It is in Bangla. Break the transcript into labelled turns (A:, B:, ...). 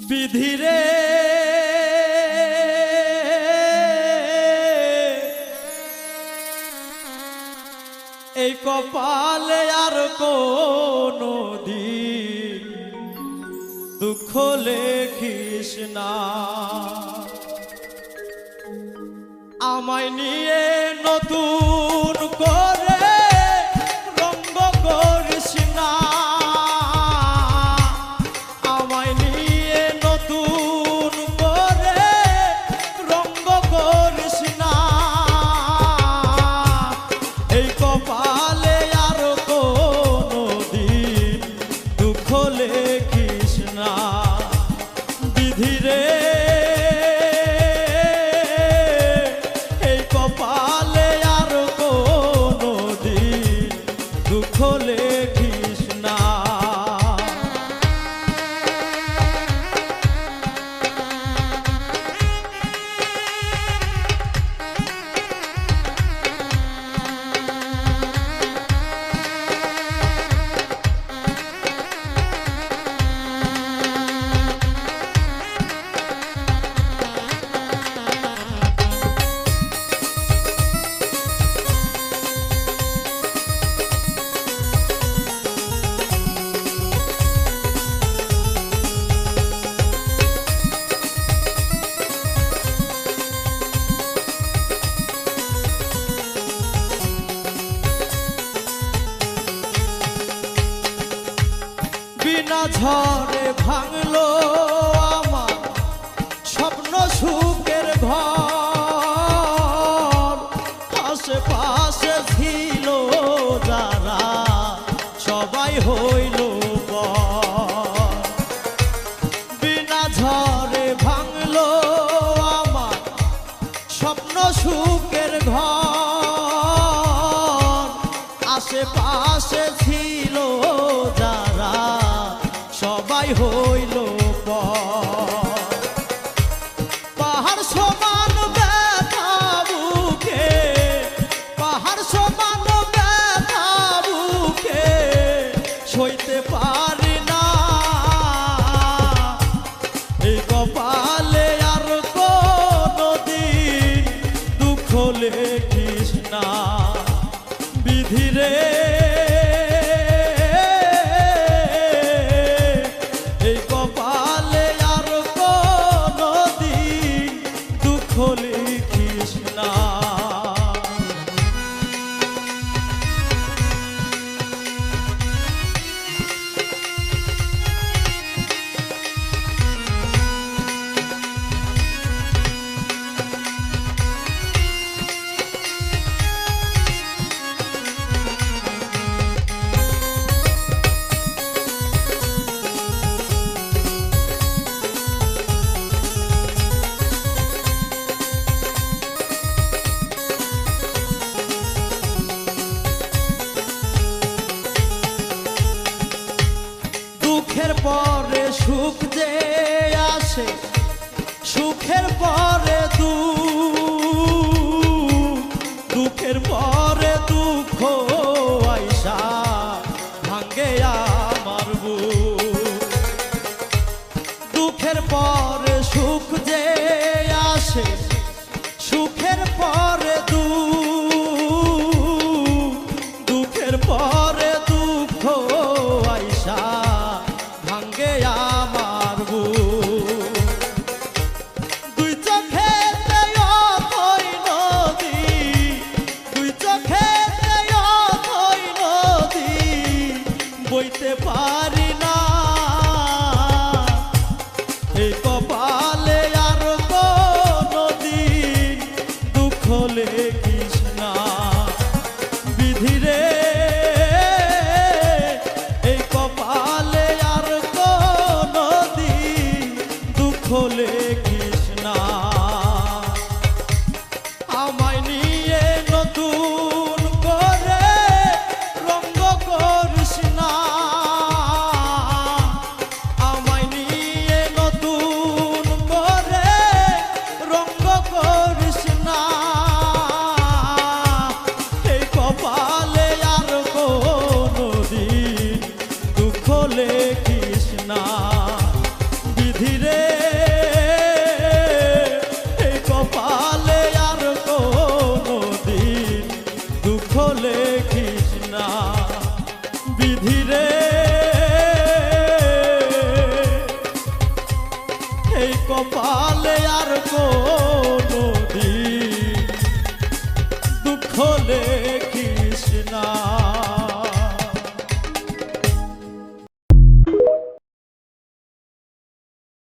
A: বিধিরে এই কপালে আর কোনো দিন দুঃখ লেখিস না, আমায় নিয়ে নতুন করে রঙ্গ করিস না, আমায় নিয়ে নতুন করে রঙ্গ করিস না, এই কপালে আর কোনো দিন দুঃখ লেখিস না। বিধিরে এই কপালে আর কোনো দিন দুঃখ লেখিস না। বিনা ঝড়ে ভাঙলো আমার স্বপ্ন সুখের ঘর, আশেপাশে ছিল যারা সবাই হইল পর। বিনা ঝড়ে ভাঙলো আমার স্বপ্ন সুখের ঘর, আশেপাশে ছিল যারা সবাই হইল পর। পাহাড় সমান ব্যথা বুকে, পাহাড় সমান ব্যথা বুকে সইতে পারি না, এই কপালে আর কোনো দিন দুঃখ লেখিস না। বিধিরে এই কপালে আর কোনো দিন দুঃখ লিখিস না। দুঃখের পরে সুখ যে আসে, সুখের পরে দুঃখ, দুঃখের পরে দুঃখ আইসা ভাঙ্গে আমার বুক। দুঃখের পরে সুখ যে আসে, সুখের পরে দুঃখ, দুঃখের পরে দুঃখ আইসা ভাঙ্গে আমার বুক। দুই চোখেতে অথই নদী, দুই চোখেতে অথই নদী বইতে পারি না, এই কপালে আর কোনো দিন দুঃখ লেখিস না। বিধিরে এই কপালে আর কোনো দিন দুঃখ লেখিস না, আমায় নিয়ে নতুন করে রঙ্গ করিস না, আমায় নিয়ে নতুন করে রঙ্গ করিস না, এই কপালে আর কোনো দিন দুঃখ লেখিস না। কপালে আর কোনো দিন দুঃখ লেখিস না।